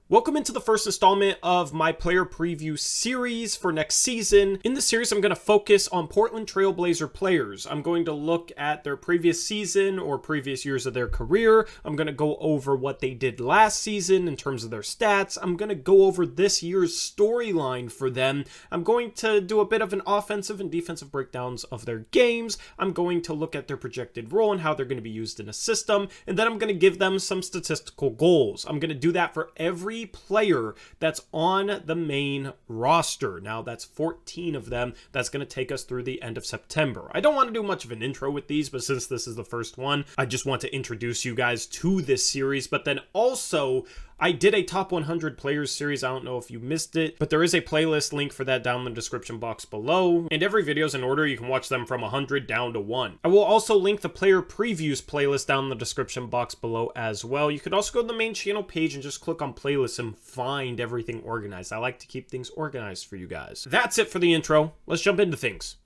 Welcome into the first installment of my player preview series for next season. In this series, I'm going to focus on Portland Trailblazer players. I'm going to look at their previous season or previous years of their career. I'm going to go over what they did last season in terms of their stats. I'm going to go over this year's storyline for them. I'm going to do a bit of an offensive and defensive breakdowns of their games. I'm going to look at their projected role and how they're going to be used in a system. And then I'm going to give them some statistical goals. I'm going to do that for every player that's on the main roster. Now that's 14 of them. That's going to take us through the end of September. I don't want to do much of an intro with these, but since this is the first one, I just want to introduce you guys to this series. But then also, I did a top 100 players series. I don't know if you missed it, but there is a playlist link for that down in the description box below. And every video is in order. You can watch them from 100 down to 1. I will also link the player previews playlist down in the description box below as well. You could also go to the main channel page and just click on playlists and find everything organized. I like to keep things organized for you guys. That's it for the intro. Let's jump into things.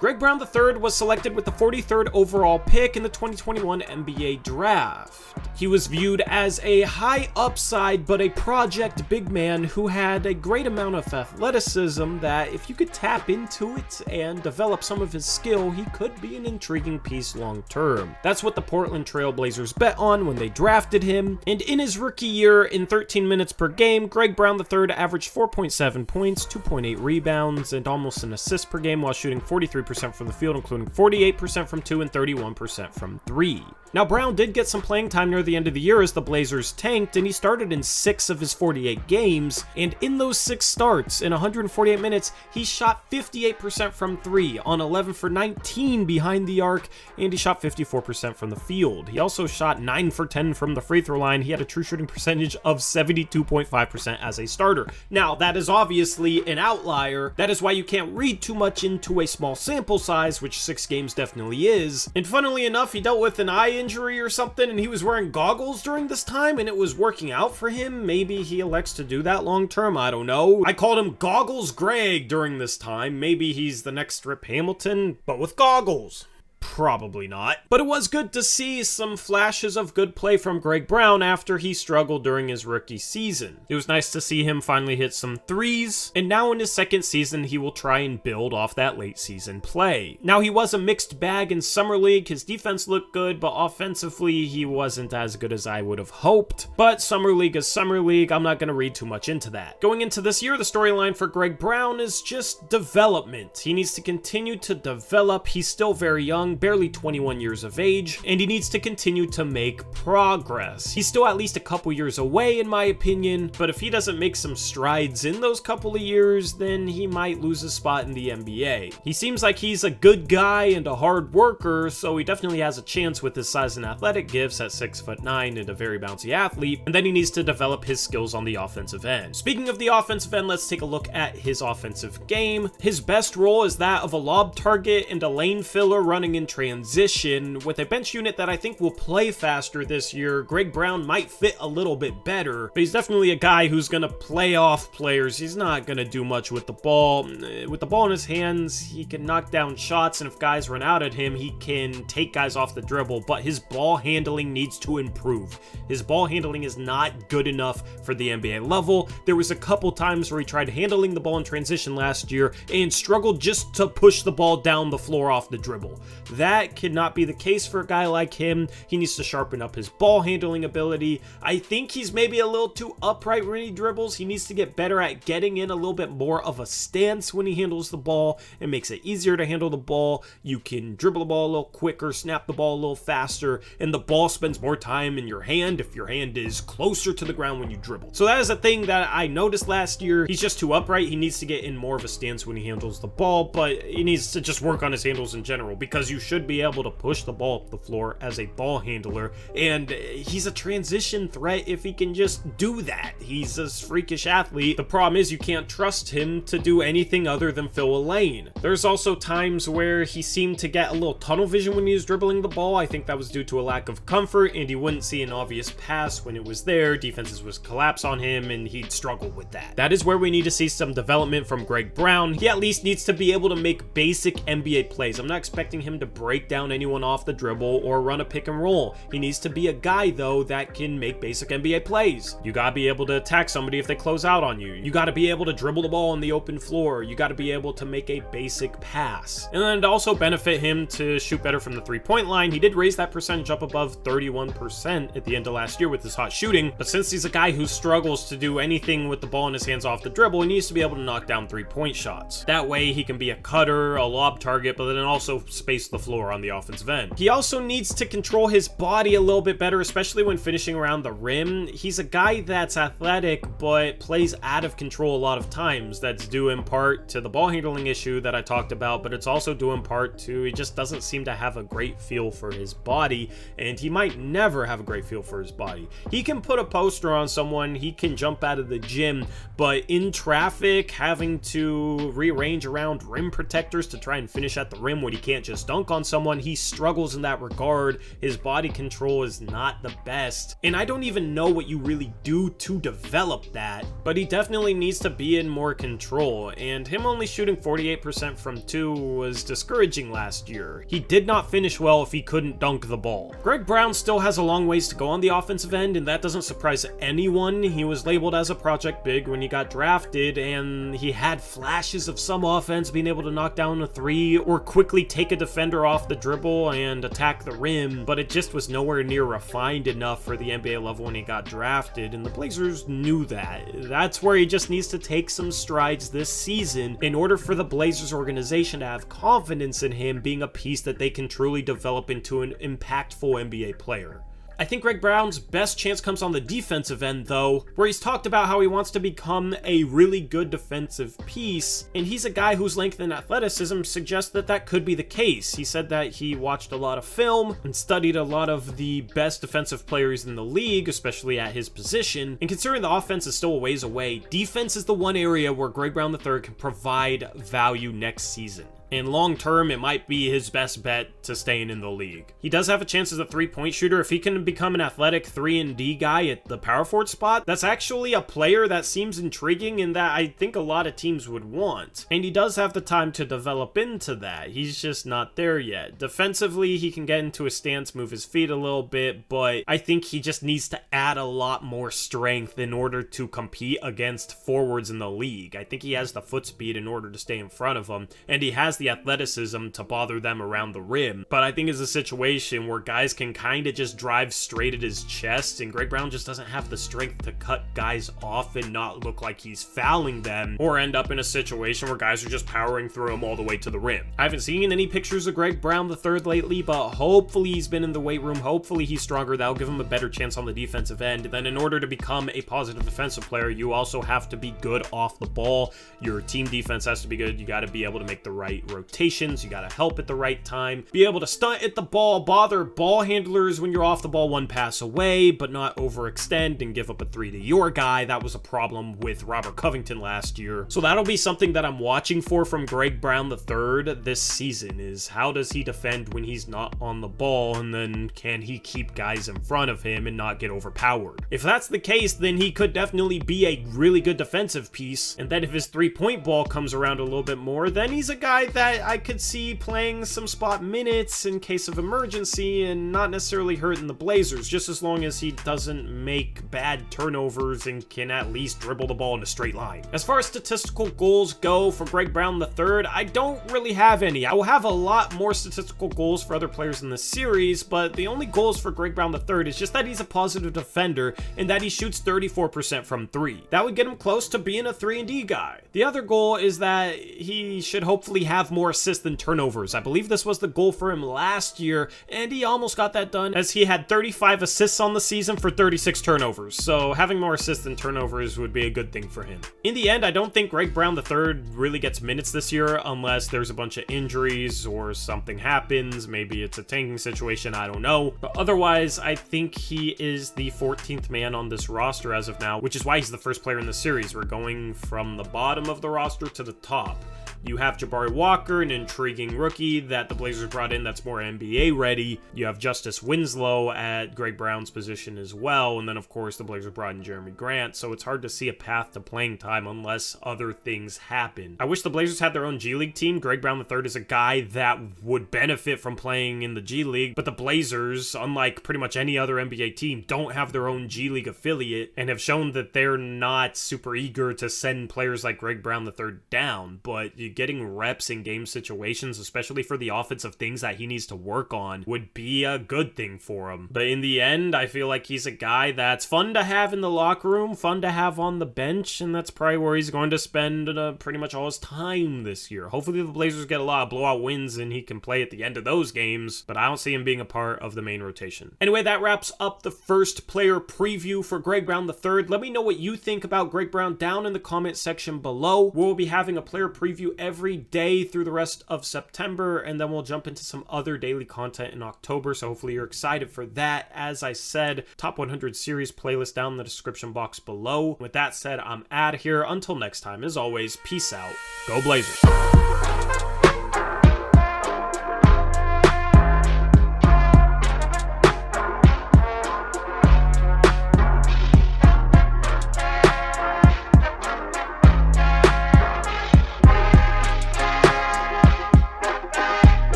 Greg Brown III was selected with the 43rd overall pick in the 2021 NBA Draft. He was viewed as a high upside but a project big man who had a great amount of athleticism that if you could tap into it and develop some of his skill, he could be an intriguing piece long term. That's what the Portland Trailblazers bet on when they drafted him, and in his rookie year, in 13 minutes per game, Greg Brown III averaged 4.7 points, 2.8 rebounds, and almost an assist per game while shooting 43% from the field, including 48% from 2 and 31% from 3. Now, Brown did get some playing time near the end of the year as the Blazers tanked, and he started in 6 of his 48 games, and in those 6 starts, in 148 minutes, he shot 58% from 3, on 11 for 19 behind the arc, and he shot 54% from the field. He also shot 9 for 10 from the free throw line. He had a true shooting percentage of 72.5% as a starter. Now, that is obviously an outlier. That is why you can't read too much into a small sample size, which 6 games definitely is. And funnily enough, he dealt with an eye injury or something, and he was wearing goggles during this time, and it was working out for him. Maybe he elects to do that long term. I don't know. I called him Goggles Greg during this time. Maybe he's the next Rip Hamilton, but with goggles. Probably not. But it was good to see some flashes of good play from Greg Brown after he struggled during his rookie season. It was nice to see him finally hit some threes, and now in his second season, he will try and build off that late season play. Now, he was a mixed bag in Summer League. His defense looked good, but offensively, he wasn't as good as I would have hoped. But Summer League is Summer League. I'm not going to read too much into that. Going into this year, the storyline for Greg Brown is just development. He needs to continue to develop. He's still very young, barely 21 years of age, and he needs to continue to make progress. He's still at least a couple years away, in my opinion, but if he doesn't make some strides in those couple of years, then he might lose his spot in the NBA. He seems like he's a good guy and a hard worker, so he definitely has a chance with his size and athletic gifts at 6'9" and a very bouncy athlete, and then he needs to develop his skills on the offensive end. Speaking of the offensive end, let's take a look at his offensive game. His best role is that of a lob target and a lane filler running in transition. With a bench unit that I think will play faster this year, Greg Brown might fit a little bit better, but he's definitely a guy who's going to play off players. He's not going to do much with the ball. With the ball in his hands, he can knock down shots, and if guys run out at him, he can take guys off the dribble, but his ball handling needs to improve. His ball handling is not good enough for the NBA level. There was a couple times where he tried handling the ball in transition last year and struggled just to push the ball down the floor off the dribble. That cannot be the case for a guy like him. He needs to sharpen up his ball handling ability. I think he's maybe a little too upright when he dribbles. He needs to get better at getting in a little bit more of a stance when he handles the ball. It makes it easier to handle the ball. You can dribble the ball a little quicker, snap the ball a little faster, and the ball spends more time in your hand if your hand is closer to the ground when you dribble. So that is a thing that I noticed last year. He's just too upright. He needs to get in more of a stance when he handles the ball, but he needs to just work on his handles in general because you should be able to push the ball up the floor as a ball handler, and he's a transition threat if he can just do that. He's a freakish athlete. The problem is you can't trust him to do anything other than fill a lane. There's also times where he seemed to get a little tunnel vision when he was dribbling the ball. I think that was due to a lack of comfort, and he wouldn't see an obvious pass when it was there. Defenses would collapse on him, and he'd struggle with that. That is where we need to see some development from Greg Brown. He at least needs to be able to make basic NBA plays. I'm not expecting him to break down anyone off the dribble or run a pick and roll. He needs to be a guy, though, that can make basic NBA plays. You gotta be able to attack somebody if they close out on you. You gotta be able to dribble the ball on the open floor. You gotta be able to make a basic pass. And then to also benefit him to shoot better from the three-point line, he did raise that percentage up above 31% at the end of last year with his hot shooting. But since he's a guy who struggles to do anything with the ball in his hands off the dribble, he needs to be able to knock down three-point shots. That way he can be a cutter, a lob target, but then also space the floor on the offensive end. He also needs to control his body a little bit better, especially when finishing around the rim. He's a guy that's athletic, but plays out of control a lot of times. That's due in part to the ball handling issue that I talked about, but it's also due in part to he just doesn't seem to have a great feel for his body, and he might never have a great feel for his body. He can put a poster on someone, he can jump out of the gym, but in traffic, having to rearrange around rim protectors to try and finish at the rim when he can't just dunk on someone, he struggles in that regard. His body control is not the best, and I don't even know what you really do to develop that, but he definitely needs to be in more control, and him only shooting 48% from 2 was discouraging last year. He did not finish well if he couldn't dunk the ball. Greg Brown still has a long ways to go on the offensive end, and that doesn't surprise anyone. He was labeled as a project big when he got drafted, and he had flashes of some offense, being able to knock down a three or quickly take a defender off the dribble and attack the rim, but it just was nowhere near refined enough for the NBA level when he got drafted, and the Blazers knew that. That's where he just needs to take some strides this season in order for the Blazers organization to have confidence in him being a piece that they can truly develop into an impactful NBA player. I think Greg Brown's best chance comes on the defensive end, though, where he's talked about how he wants to become a really good defensive piece, and he's a guy whose length and athleticism suggests that that could be the case. He said that he watched a lot of film and studied a lot of the best defensive players in the league, especially at his position, and considering the offense is still a ways away, defense is the one area where Greg Brown III can provide value next season. And long term, it might be his best bet to staying in the league. He does have a chance as a three-point shooter. If he can become an athletic 3-and-D guy at the power forward spot, that's actually a player that seems intriguing and that I think a lot of teams would want. And he does have the time to develop into that. He's just not there yet. Defensively, he can get into his stance, move his feet a little bit, but I think he just needs to add a lot more strength in order to compete against forwards in the league. I think he has the foot speed in order to stay in front of them, and he has the athleticism to bother them around the rim. But I think it's a situation where guys can kind of just drive straight at his chest, and Greg Brown just doesn't have the strength to cut guys off and not look like he's fouling them, or end up in a situation where guys are just powering through him all the way to the rim. I haven't seen any pictures of Greg Brown III lately, but hopefully he's been in the weight room. Hopefully he's stronger. That'll give him a better chance on the defensive end. Then in order to become a positive defensive player, you also have to be good off the ball. Your team defense has to be good. You got to be able to make the right rotations, you gotta help at the right time, be able to stunt at the ball, bother ball handlers when you're off the ball one pass away, but not overextend and give up a three to your guy. That was a problem with Robert Covington last year. So that'll be something that I'm watching for from Greg Brown III this season, is how does he defend when he's not on the ball, and then can he keep guys in front of him and not get overpowered? If that's the case, then he could definitely be a really good defensive piece, and then if his three-point ball comes around a little bit more, then he's a guy that I could see playing some spot minutes in case of emergency and not necessarily hurting the Blazers, just as long as he doesn't make bad turnovers and can at least dribble the ball in a straight line. As far as statistical goals go for Greg Brown III, I don't really have any. I will have a lot more statistical goals for other players in the series, but the only goals for Greg Brown III is just that he's a positive defender and that he shoots 34% from 3. That would get him close to being a 3-and-D guy. The other goal is that he should hopefully have have more assists than turnovers. I believe this was the goal for him last year, and he almost got that done as he had 35 assists on the season for 36 turnovers. So having more assists than turnovers would be a good thing for him. In the end, I don't think Greg Brown III really gets minutes this year unless there's a bunch of injuries or something happens. Maybe it's a tanking situation, I don't know. But otherwise, I think he is the 14th man on this roster as of now, which is why he's the first player in the series. We're going from the bottom of the roster to the top. You have Jabari Walker, an intriguing rookie that the Blazers brought in that's more NBA ready. You have Justice Winslow at Greg Brown's position as well. And then, of course, the Blazers brought in Jeremy Grant. So it's hard to see a path to playing time unless other things happen. I wish the Blazers had their own G League team. Greg Brown III is a guy that would benefit from playing in the G League. But the Blazers, unlike pretty much any other NBA team, don't have their own G League affiliate and have shown that they're not super eager to send players like Greg Brown III down. But getting reps in game situations, especially for the offensive things that he needs to work on, would be a good thing for him. But in the end, I feel like he's a guy that's fun to have in the locker room, fun to have on the bench, and that's probably where he's going to spend pretty much all his time this year. Hopefully the Blazers get a lot of blowout wins and he can play at the end of those games, but I don't see him being a part of the main rotation. Anyway, that wraps up the first player preview for Greg Brown III. Let me know what you think about Greg Brown down in the comment section below. We'll be having a player preview every day through the rest of September, and then we'll jump into some other daily content in October, so hopefully you're excited for that. As I said, top 100 series playlist down in the description box below. With that said, I'm out of here. Until next time, as always, peace out. Go Blazers.